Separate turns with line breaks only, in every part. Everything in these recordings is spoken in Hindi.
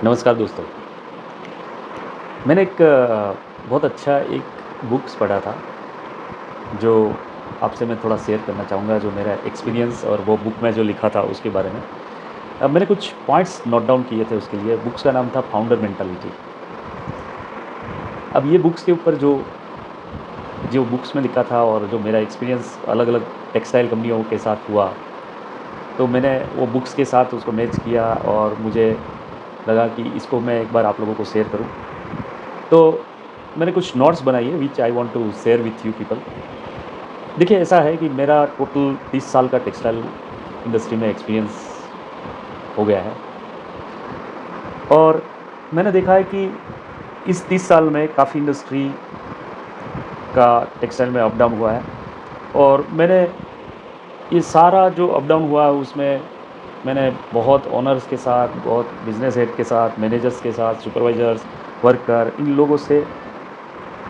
नमस्कार दोस्तों। मैंने एक बहुत अच्छा एक बुक्स पढ़ा था, जो आपसे मैं थोड़ा शेयर करना चाहूँगा, जो मेरा एक्सपीरियंस और वो बुक में जो लिखा था उसके बारे में। अब मैंने कुछ पॉइंट्स नोट डाउन किए थे उसके लिए। बुक्स का नाम था फाउंडर मेंटालिटी। अब ये बुक्स के ऊपर जो जो बुक्स में लिखा था और जो मेरा एक्सपीरियंस अलग-अलग टेक्सटाइल कंपनियों के साथ हुआ, तो मैंने वो बुक्स के साथ उसको मैच किया और मुझे लगा कि इसको मैं एक बार आप लोगों को शेयर करूँ। तो मैंने कुछ नोट्स बनाई है which I want to share with you people. देखिए, ऐसा है कि मेरा टोटल 30 साल का टेक्सटाइल इंडस्ट्री में एक्सपीरियंस हो गया है और मैंने देखा है कि इस 30 साल में काफ़ी इंडस्ट्री का टेक्सटाइल में अप डाउन हुआ है और मैंने ये सारा जो अप डाउन हुआ है उसमें मैंने बहुत ओनर्स के साथ, बहुत बिज़नेस हेड के साथ, मैनेजर्स के साथ, सुपरवाइज़र्स, वर्कर, इन लोगों से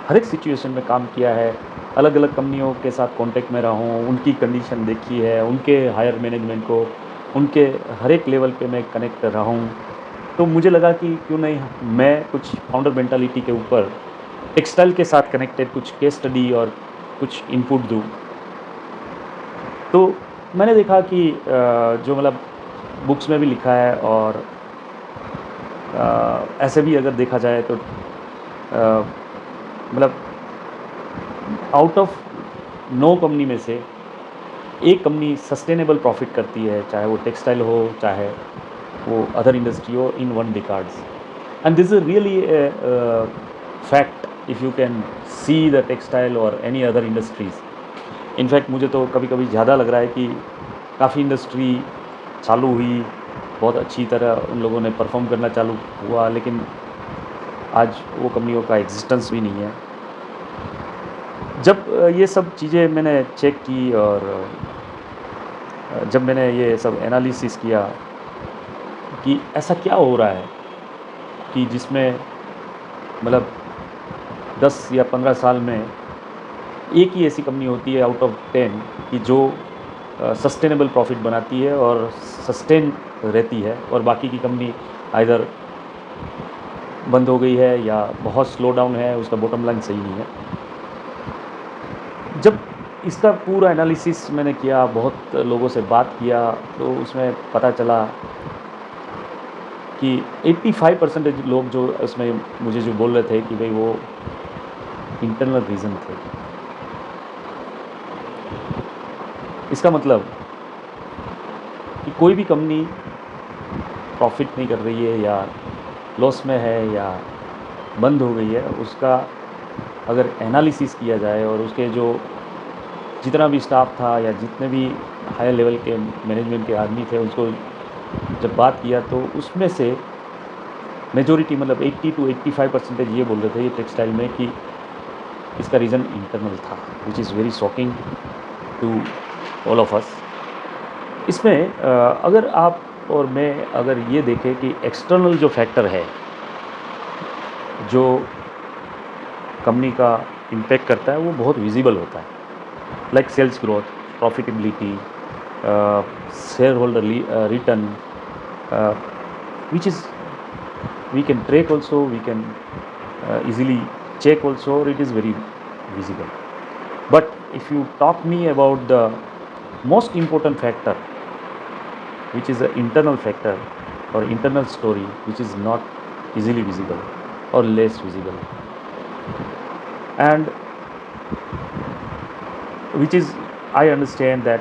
हर एक सिचुएशन में काम किया है। अलग-अलग कंपनियों के साथ कॉन्टैक्ट में रहा हूँ, उनकी कंडीशन देखी है, उनके हायर मैनेजमेंट को, उनके हर एक लेवल पे मैं कनेक्ट रहा हूँ। तो मुझे लगा कि क्यों नहीं मैं कुछ फाउंडर मेंटालिटी के ऊपर टेक्सटाइल के साथ कनेक्टेड कुछ केस स्टडी और कुछ इनपुट दूँ। तो मैंने देखा कि जो मतलब बुक्स में भी लिखा है और ऐसे भी अगर देखा जाए तो मतलब आउट ऑफ 9 कंपनी में से एक कंपनी सस्टेनेबल प्रॉफिट करती है, चाहे वो टेक्सटाइल हो, चाहे वो अदर इंडस्ट्री हो in 1 decades. And this is really fact if you can see the textile और एनी अदर इंडस्ट्रीज़। इनफैक्ट मुझे तो कभी-कभी ज़्यादा लग रहा है कि काफ़ी इंडस्ट्री चालू हुई, बहुत अच्छी तरह उन लोगों ने परफ़ॉर्म करना चालू हुआ, लेकिन आज वो कंपनियों का एक्जिस्टेंस भी नहीं है। जब ये सब चीज़ें मैंने चेक की और जब मैंने ये सब एनालिसिस किया कि ऐसा क्या हो रहा है कि जिसमें मतलब 10 या 15 साल में एक ही ऐसी कंपनी होती है आउट ऑफ 10 कि जो सस्टेनेबल प्रॉफिट बनाती है और सस्टेन रहती है और बाकी की कंपनी आइदर बंद हो गई है या बहुत स्लो डाउन है, उसका बॉटम लाइन सही नहीं है। जब इसका पूरा एनालिसिस मैंने किया, बहुत लोगों से बात किया, तो उसमें पता चला कि 85% लोग जो उसमें मुझे जो बोल रहे थे कि भई वो इंटरनल रीज़न थे। इसका मतलब कि कोई भी कंपनी प्रॉफ़िट नहीं कर रही है या लॉस में है या बंद हो गई है, उसका अगर एनालिसिस किया जाए और उसके जो जितना भी स्टाफ था या जितने भी हायर लेवल के मैनेजमेंट के आदमी थे, उसको जब बात किया तो उसमें से मेजॉरिटी मतलब 80 टू 85% ये बोल रहे थे ये टेक्सटाइल में कि इसका रीज़न इंटरनल था, which is very shocking to all of us. इसमें अगर आप और मैं अगर ये देखें कि एक्सटर्नल जो फैक्टर है, जो कंपनी का इम्पैक्ट करता है, वो बहुत विज़िबल होता है। Like sales growth, profitability, share holder return, which is we can track also, we can easily check also, or it is very visible. But if you talk me about the most important factor, which is the internal factor or internal story, which is not easily visible or less visible, and which is I understand that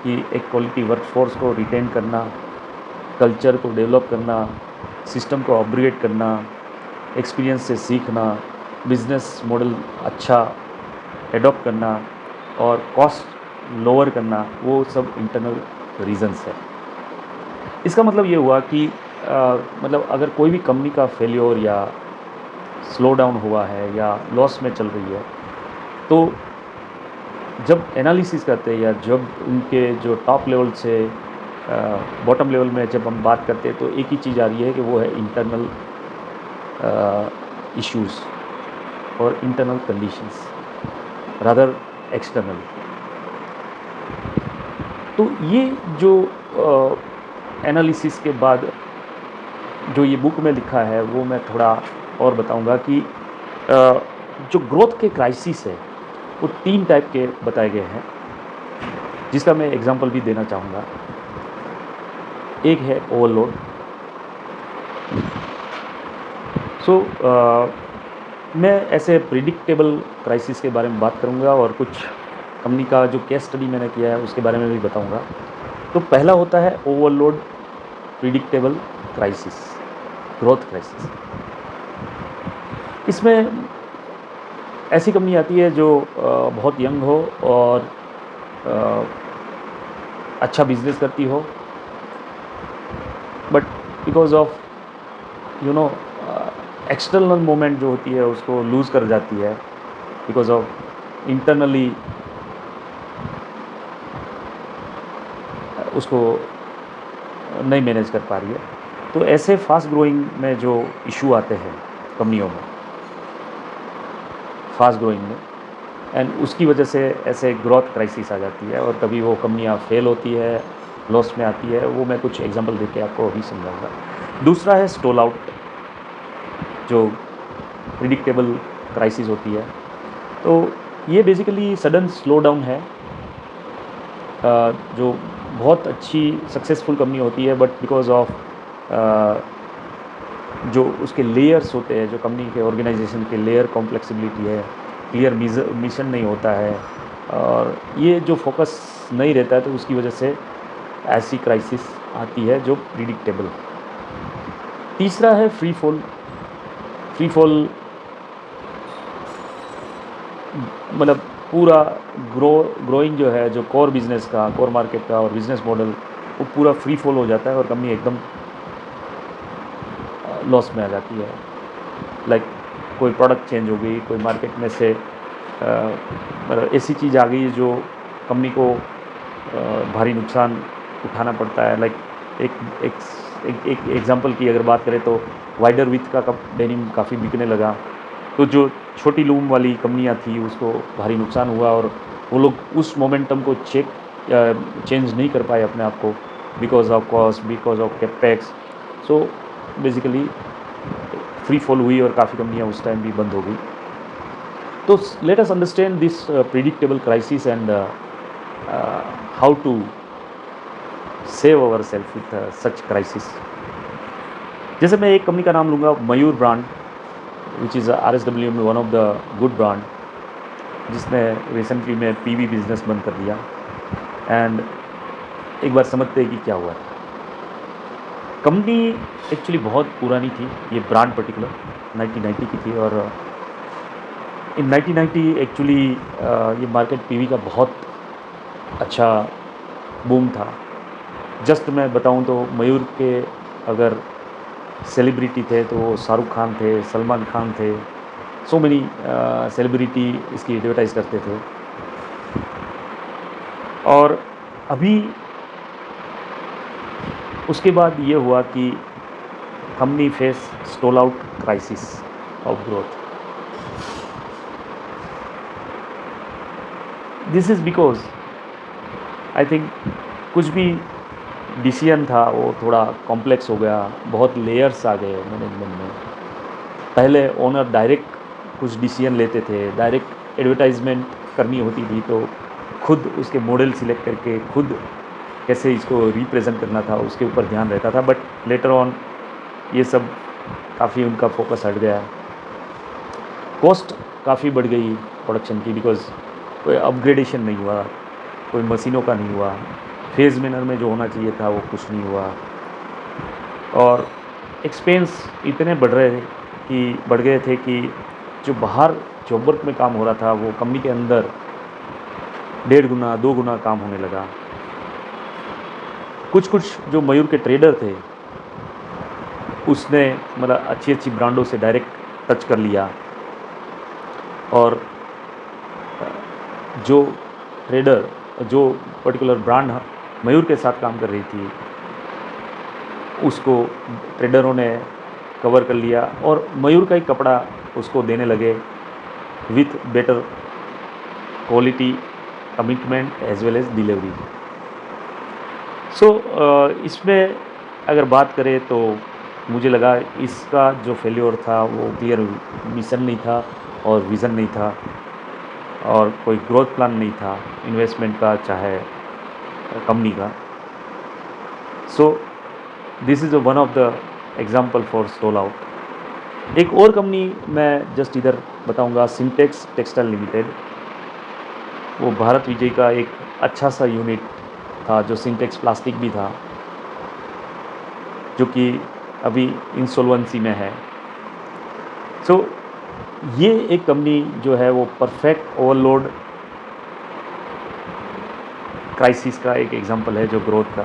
कि एक क्वालिटी वर्कफोर्स को रिटेन करना, कल्चर को डेवलप करना, सिस्टम को अपग्रेड करना, एक्सपीरियंस से सीखना, बिज़नेस मॉडल अच्छा एडॉप्ट करना और कॉस्ट लोअर करना, वो सब इंटरनल रीज़न्स है। इसका मतलब ये हुआ कि मतलब अगर कोई भी कंपनी का फेल्योर या स्लो डाउन हुआ है या लॉस में चल रही है, तो जब एनालिसिस करते हैं या जब उनके जो टॉप लेवल से बॉटम लेवल में जब हम बात करते हैं, तो एक ही चीज़ आ रही है कि वो है इंटरनल इश्यूज़ और इंटरनल कंडीशंस रादर एक्सटर्नल। तो ये जो एनालिसिस के बाद जो ये बुक में लिखा है वो मैं थोड़ा और बताऊंगा कि जो ग्रोथ के क्राइसिस है वो 3 टाइप के बताए गए हैं, जिसका मैं एग्जांपल भी देना चाहूँगा। एक है ओवरलोड। सो मैं ऐसे प्रिडिक्टेबल क्राइसिस के बारे में बात करूँगा और कुछ कंपनी का जो केस स्टडी मैंने किया है उसके बारे में भी बताऊँगा। तो पहला होता है overload predictable crisis, growth crisis. इसमें ऐसी कंपनी आती है जो बहुत यंग हो और अ, अच्छा बिजनेस करती हो, but because of you know external moment जो होती है उसको लूज़ कर जाती है, बिकॉज ऑफ इंटरनली उसको नहीं मैनेज कर पा रही है। तो ऐसे फास्ट ग्रोइंग में जो इशू आते हैं कंपनियों में, फास्ट ग्रोइंग में, एंड उसकी वजह से ऐसे ग्रोथ क्राइसिस आ जाती है और कभी वो कंपनियां फेल होती है, लॉस में आती है। वो मैं कुछ एग्जांपल देके आपको अभी समझाऊंगा। दूसरा है स्टॉल आउट, जो प्रिडिक्टेबल क्राइसिस होती है। तो ये बेसिकली सडन स्लो डाउन है। जो बहुत अच्छी सक्सेसफुल कंपनी होती है, बट बिकॉज ऑफ जो उसके लेयर्स होते हैं, जो कंपनी के ऑर्गेनाइजेशन के लेयर कॉम्प्लेक्सिबिलिटी है, क्लियर मिशन नहीं होता है, और ये जो फोकस नहीं रहता है, तो उसकी वजह से ऐसी क्राइसिस आती है जो प्रिडिक्टेबल है। तीसरा है फ्री फॉल। फ्री फॉल मतलब पूरा ग्रोइंग जो है, जो कोर बिजनेस का, कोर मार्केट का और बिजनेस मॉडल, वो पूरा फ्री फॉल हो जाता है और कंपनी एकदम लॉस में आ जाती है। लाइक कोई प्रोडक्ट चेंज हो गई, कोई मार्केट में से मतलब ऐसी चीज़ आ गई जो कंपनी को भारी नुकसान उठाना पड़ता है। लाइक एक एक एक एग्जांपल की अगर बात करें तो वाइडर विथ का कप डेनिम काफ़ी बिकने लगा, तो जो छोटी लूम वाली कंपनियां थी उसको भारी नुकसान हुआ और वो लोग उस मोमेंटम को चेंज नहीं कर पाए अपने आप को, because of cost, because of capex. So basically free fall हुई और काफ़ी कंपनियां उस टाइम भी बंद हो गई। तो let us understand this predictable crisis and how to save our self with such crisis. जैसे मैं एक कंपनी का नाम लूँगा, Mayur brand, which is RSW में one of the good brand, जिसने रिसेंटली में PV बिजनेस बंद कर दिया। एंड एक बार समझते हैं कि क्या हुआ था। कंपनी एक्चुअली बहुत पुरानी थी, ये ब्रांड पर्टिकुलर 1990 की थी, और इन 1990 एक्चुअली ये मार्केट PV का बहुत अच्छा बूम था। जस्ट मैं बताऊं तो मयूर के अगर सेलिब्रिटी थे तो वो शाहरुख खान थे, सलमान खान थे, सो मेनी सेलिब्रिटी इसकी एडवर्टाइज़ करते थे। और अभी उसके बाद ये हुआ कि company face stall out crisis of growth. This is because I think कुछ भी डिसीजन था वो थोड़ा कॉम्प्लेक्स हो गया, बहुत लेयर्स आ गए मैनेजमेंट में। पहले ओनर डायरेक्ट कुछ डिसीजन लेते थे, डायरेक्ट एडवर्टाइजमेंट करनी होती थी तो खुद उसके मॉडल सिलेक्ट करके खुद कैसे इसको रिप्रेजेंट करना था उसके ऊपर ध्यान रहता था। बट लेटर ऑन ये सब काफ़ी उनका फोकस हट गया। कॉस्ट काफ़ी बढ़ गई प्रोडक्शन की, बिकॉज कोई अपग्रेडेशन नहीं हुआ, कोई मशीनों का नहीं हुआ, फेज़ मैनर में जो होना चाहिए था वो कुछ नहीं हुआ, और एक्सपेंस इतने बढ़ गए थे कि जो बाहर जॉब वर्क में काम हो रहा था वो कंपनी के अंदर 1.5 गुना 2 गुना काम होने लगा। कुछ जो मयूर के ट्रेडर थे उसने मतलब अच्छी अच्छी ब्रांडों से डायरेक्ट टच कर लिया, और जो ट्रेडर जो पर्टिकुलर ब्रांड मयूर के साथ काम कर रही थी उसको ट्रेडरों ने कवर कर लिया और मयूर का ही कपड़ा उसको देने लगे with better quality, commitment as well as delivery. So इसमें अगर बात करें तो मुझे लगा इसका जो फेल्योर था वो क्लियर मिशन नहीं था और विज़न नहीं था और कोई ग्रोथ प्लान नहीं था इन्वेस्टमेंट का चाहे कंपनी का। So this is one of the example for stall out. एक और कंपनी मैं जस्ट इधर बताऊंगा, सिंटेक्स टेक्सटाइल लिमिटेड। वो भारत विजय का एक अच्छा सा यूनिट था जो सिंटेक्स प्लास्टिक भी था, जो कि अभी इंसॉल्वेंसी में है। सो ये एक कंपनी जो है वो परफेक्ट ओवरलोड क्राइसिस का एक एग्जांपल है जो ग्रोथ का।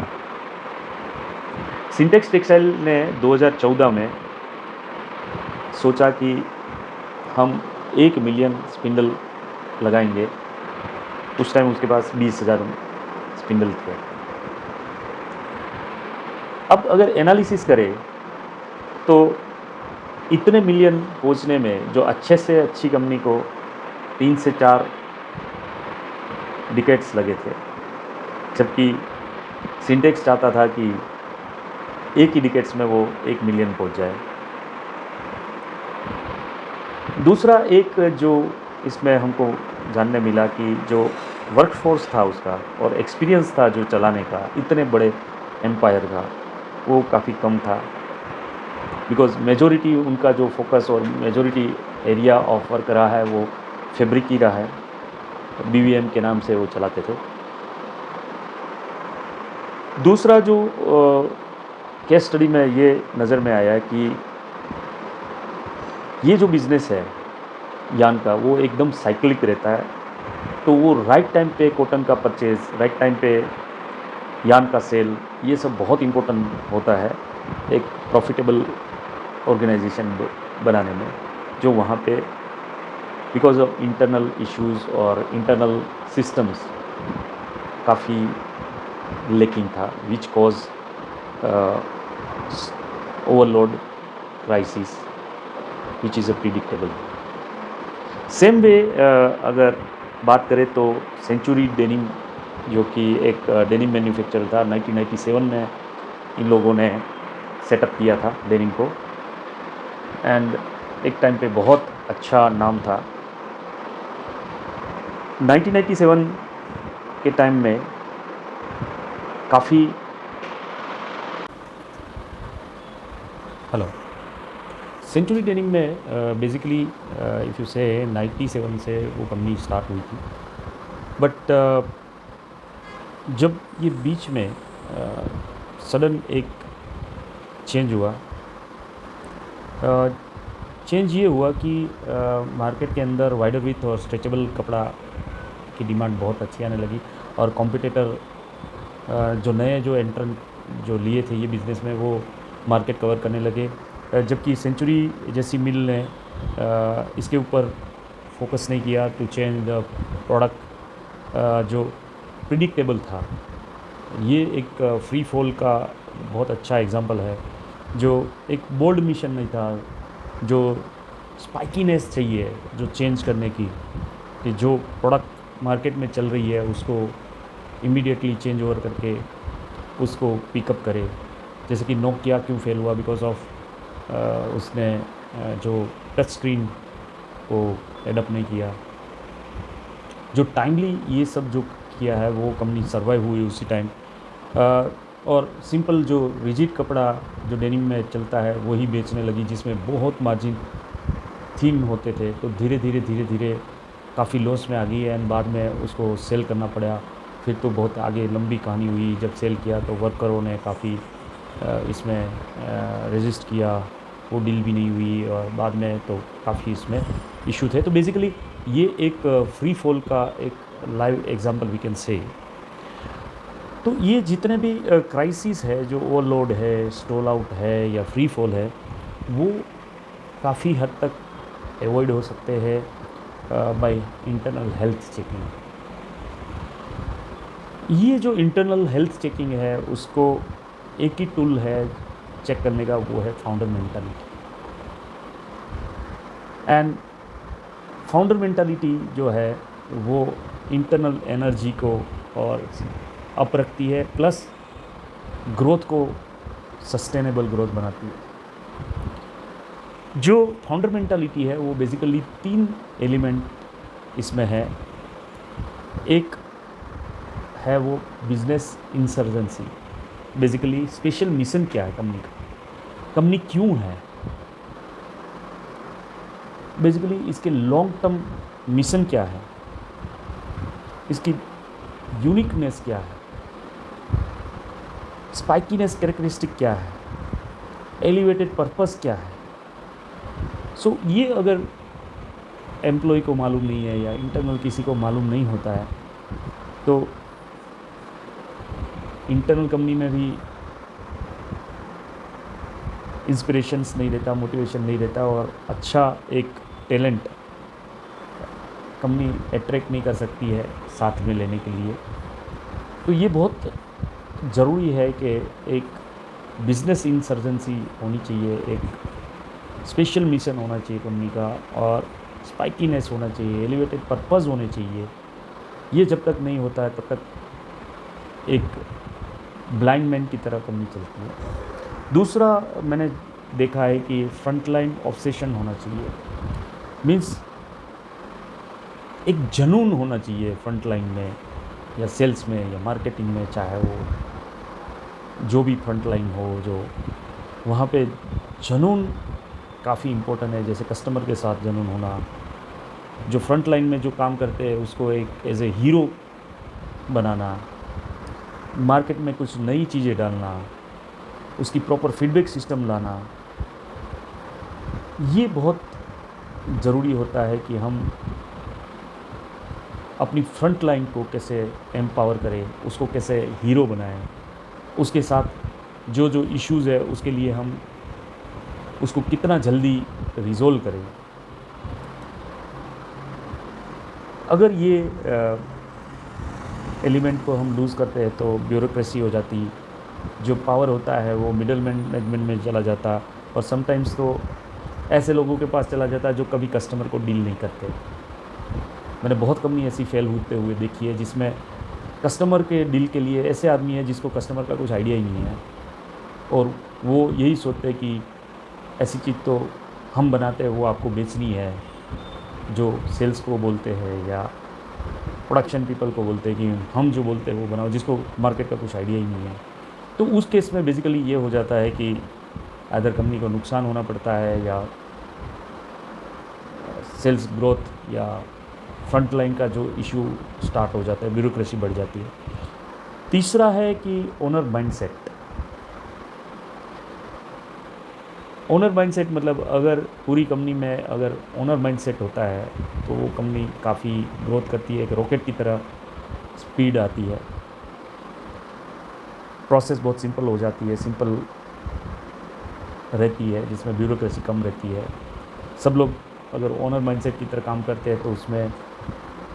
सिंटेक्स टेक्सटाइल ने 2014 में सोचा कि हम 1 मिलियन स्पिंडल लगाएंगे। उस टाइम उसके पास 20,000 स्पिंडल थे। अब अगर एनालिसिस करें तो इतने मिलियन पहुंचने में जो अच्छे से अच्छी कंपनी को 3 से 4 डिकेड्स लगे थे, जबकि सिंटेक्स चाहता था कि एक ही डिकेड्स में वो 1 मिलियन पहुंच जाए। दूसरा एक जो इसमें हमको जानने मिला कि जो वर्कफोर्स था उसका और एक्सपीरियंस था जो चलाने का इतने बड़े एम्पायर का, वो काफ़ी कम था। बिकॉज़ मेजॉरिटी उनका जो फोकस और मेजॉरिटी एरिया ऑफ वर्क रहा है वो फैब्रिक ही रहा है, बीवीएम के नाम से वो चलाते थे। दूसरा जो केस स्टडी में ये नज़र में आया कि ये जो बिज़नेस है यान का वो एकदम साइक्लिक रहता है, तो वो राइट टाइम पे कॉटन का परचेज़, राइट टाइम पे यान का सेल, ये सब बहुत इम्पोर्टेंट होता है एक प्रॉफिटेबल ऑर्गेनाइजेशन बनाने में, जो वहाँ पे बिकॉज ऑफ इंटरनल इश्यूज और इंटरनल सिस्टम्स काफ़ी लेकिंग था, which cause overload crisis which is a predictable. Same way अगर बात करें तो सेंचुरी डेनिम, जो कि एक डेनिम मैन्युफैक्चरर था, 1997 में इन लोगों ने सेटअप किया था डेनिम को, एंड एक टाइम पे बहुत अच्छा नाम था। 1997 के टाइम में काफ़ी सेंचुरी डेनिम में बेसिकली इफ़ यू से 97 से वो कंपनी स्टार्ट हुई थी, बट जब ये बीच में सडन एक चेंज हुआ, चेंज ये हुआ कि मार्केट के अंदर वाइडर विथ और स्ट्रेचेबल कपड़ा की डिमांड बहुत अच्छी आने लगी, और कॉम्पिटिटर जो नए जो एंट्रेंट जो लिए थे ये बिज़नेस में, वो मार्केट कवर करने लगे। जबकि सेंचुरी जैसी मिल ने इसके ऊपर फोकस नहीं किया टू चेंज द प्रोडक्ट जो प्रिडिक्टेबल था। ये एक फ्री फॉल का बहुत अच्छा एग्जांपल है, जो एक बोल्ड मिशन नहीं था, जो स्पाइकीनेस चाहिए जो चेंज करने की, कि जो प्रोडक्ट मार्केट में चल रही है उसको इमीडिएटली चेंज ओवर करके उसको पिकअप करे। जैसे कि नोकिया क्यों फेल हुआ, बिकॉज ऑफ उसने जो टच स्क्रीन को एडप्ट नहीं किया। जो टाइमली ये सब जो किया है वो कंपनी सर्वाइव हुई उसी टाइम। और सिंपल जो रिजिड कपड़ा जो डेनिम में चलता है वही बेचने लगी, जिसमें बहुत मार्जिन थीम होते थे, तो धीरे धीरे काफ़ी लॉस में आ गई है, एंड बाद में उसको सेल करना पड़ा। फिर तो बहुत आगे लंबी कहानी हुई, जब सेल किया तो वर्करों ने काफ़ी इसमें रेजिस्ट किया, वो डील भी नहीं हुई, और बाद में तो काफ़ी इसमें इशू थे। तो बेसिकली ये एक फ्री फॉल का एक live example we can say. तो ये जितने भी क्राइसिस है, जो ओवरलोड है, स्टॉल आउट है या फ्री फॉल है, वो काफ़ी हद तक अवॉइड हो सकते हैं बाय इंटरनल हेल्थ चेकिंग। ये जो इंटरनल हेल्थ चेकिंग है उसको एक ही टूल है चेक करने का, वो है founder mentality. And founder mentality जो है वो इंटरनल एनर्जी को और अप रखती है, प्लस ग्रोथ को सस्टेनेबल ग्रोथ बनाती है। जो फाउंडर मेंटालिटी है वो बेसिकली 3 एलिमेंट इसमें है। एक है वो business insurgency, basically special mission क्या है कंपनी का, कंपनी क्यों है, बेसिकली इसके लॉन्ग टर्म मिशन क्या है, इसकी यूनिकनेस क्या है, स्पाइकीनेस कैरेक्टरिस्टिक क्या है, एलिवेटेड पर्पस क्या है। सो ये अगर एम्प्लॉय को मालूम नहीं है या इंटरनल किसी को मालूम नहीं होता है तो इंटरनल कंपनी में भी इंस्पिरेशंस नहीं रहता, मोटिवेशन नहीं रहता और अच्छा एक टैलेंट कंपनी अट्रैक्ट नहीं कर सकती है साथ में लेने के लिए। तो ये बहुत ज़रूरी है कि एक बिजनेस इंसर्जेंसी होनी चाहिए, एक स्पेशल मिशन होना चाहिए कंपनी का और स्पाइकीनेस होना चाहिए, एलिवेटेड पर्पस होने चाहिए। ये जब तक नहीं होता है तब तक एक ब्लाइंड मैन की तरह कंपनी चलती है। दूसरा मैंने देखा है कि फ्रंटलाइन ऑब्सेशन होना चाहिए, मीन्स एक जुनून होना चाहिए फ्रंटलाइन में या सेल्स में या मार्केटिंग में, चाहे वो जो भी फ्रंटलाइन हो, जो वहाँ पे जुनून काफ़ी इम्पोर्टेंट है। जैसे कस्टमर के साथ जुनून होना, जो फ्रंट लाइन में जो काम करते हैं उसको एक एज ए हीरो बनाना, मार्केट में कुछ नई चीज़ें डालना, उसकी प्रॉपर फीडबैक सिस्टम लाना, ये बहुत ज़रूरी होता है कि हम अपनी फ्रंट लाइन को कैसे एम्पावर करें, उसको कैसे हीरो बनाएं, उसके साथ जो जो इश्यूज़ है उसके लिए हम उसको कितना जल्दी रिज़ोल्व करें। अगर ये एलिमेंट को हम लूज़ करते हैं तो ब्यूरोक्रेसी हो जाती, जो पावर होता है वो मिडल मैनेजमेंट में चला जाता और समटाइम्स तो ऐसे लोगों के पास चला जाता है जो कभी कस्टमर को डील नहीं करते। मैंने बहुत कंपनी ऐसी फेल होते हुए देखी है जिसमें कस्टमर के डील के लिए ऐसे आदमी है जिसको कस्टमर का कुछ आइडिया ही नहीं है और वो यही सोचते हैं कि ऐसी चीज़ तो हम बनाते हैं वो आपको बेचनी है, जो सेल्स को बोलते हैं या प्रोडक्शन पीपल को बोलते हैं कि हम जो बोलते हैं वो बनाओ, जिसको मार्केट का कुछ आइडिया ही नहीं है। तो उस केस में बेसिकली ये हो जाता है कि अदर कंपनी को नुकसान होना पड़ता है या सेल्स ग्रोथ या फ्रंट लाइन का जो इशू स्टार्ट हो जाता है, ब्यूरोक्रेसी बढ़ जाती है। तीसरा है कि ओनर माइंडसेट। ओनर माइंडसेट मतलब अगर पूरी कंपनी में अगर ओनर माइंडसेट होता है तो वो कंपनी काफ़ी ग्रोथ करती है, एक रॉकेट की तरह स्पीड आती है, प्रोसेस बहुत सिंपल हो जाती है, सिंपल रहती है, जिसमें ब्यूरोक्रेसी कम रहती है। सब लोग अगर ओनर माइंडसेट की तरह काम करते हैं तो उसमें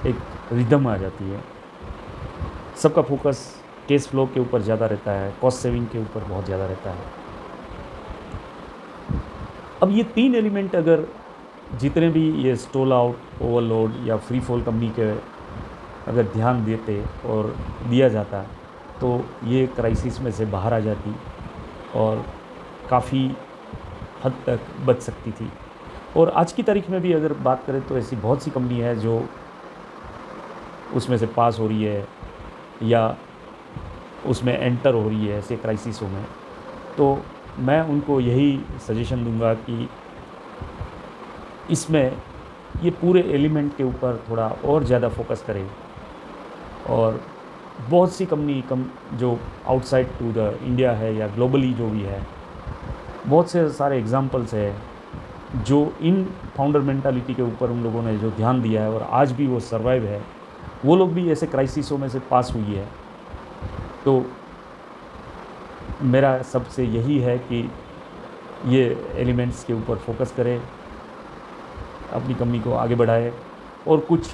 एक रिदम आ जाती है, सबका फोकस केस फ्लो के ऊपर ज़्यादा रहता है, कॉस्ट सेविंग के ऊपर बहुत ज़्यादा रहता है। अब ये 3 एलिमेंट अगर जितने भी ये स्टॉल आउट, ओवरलोड या फ्री फॉल कंपनी के अगर ध्यान देते और दिया जाता तो ये क्राइसिस में से बाहर आ जाती और काफ़ी हद तक बच सकती थी। और आज की तारीख में भी अगर बात करें तो ऐसी बहुत सी कंपनी है जो उसमें से पास हो रही है या उसमें एंटर हो रही है ऐसे क्राइसिसों में। तो मैं उनको यही सजेशन दूंगा कि इसमें ये पूरे एलिमेंट के ऊपर थोड़ा और ज़्यादा फोकस करें। और बहुत सी कंपनी जो आउटसाइड टू द इंडिया है या ग्लोबली जो भी है, बहुत से सारे एग्जांपल्स है जो इन फाउंडर मेंटालिटी के ऊपर उन लोगों ने जो ध्यान दिया है और आज भी वो सर्वाइव है, वो लोग भी ऐसे क्राइसिसों में से पास हुई है। तो मेरा सबसे यही है कि ये एलिमेंट्स के ऊपर फोकस करें, अपनी कंपनी को आगे बढ़ाए। और कुछ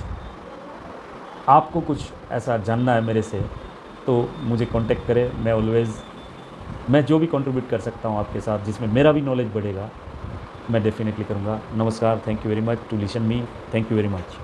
आपको कुछ ऐसा जानना है मेरे से तो मुझे कांटेक्ट करें। मैं जो भी कंट्रीब्यूट कर सकता हूँ आपके साथ जिसमें मेरा भी नॉलेज बढ़ेगा, मैं डेफिनेटली करूँगा। नमस्कार, thank you very much to listen me, thank you very much.